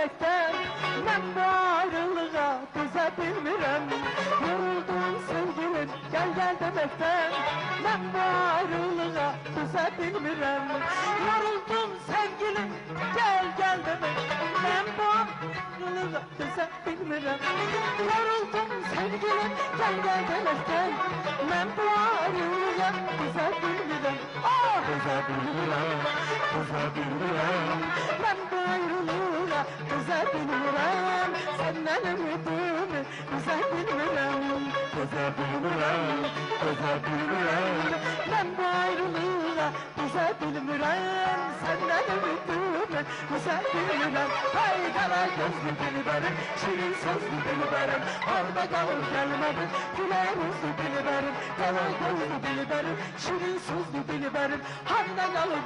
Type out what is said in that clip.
demekten ben bu ayrılığa düze bilmirem. Yoruldum sevgilim gel demekten ben bu ayrılığa düze bilmirem. Yoruldum sevgilim gel demekten ben bu ayrılığa düze bilmirem. Yoruldum sevgilim gel demekten ben bu ayrılığa düze bilmirem. Düze bilmirem, düze bilmirem. Ben bu ayrılığa düze bilmirem. Senden ümidimi düze bilmirem. Düze bilmirem, düze bilmirem. Ben bu ayrılığa düze bilmirem. Senden ümidimi düze bilmirem. Hay kara gözlü dilberim, şirin sözlü dilberim. Orada kalır gelmedin, güler yüzlü dilberim. Kara gözlü dilberim, şirin sözlü dilberim. Orada kalır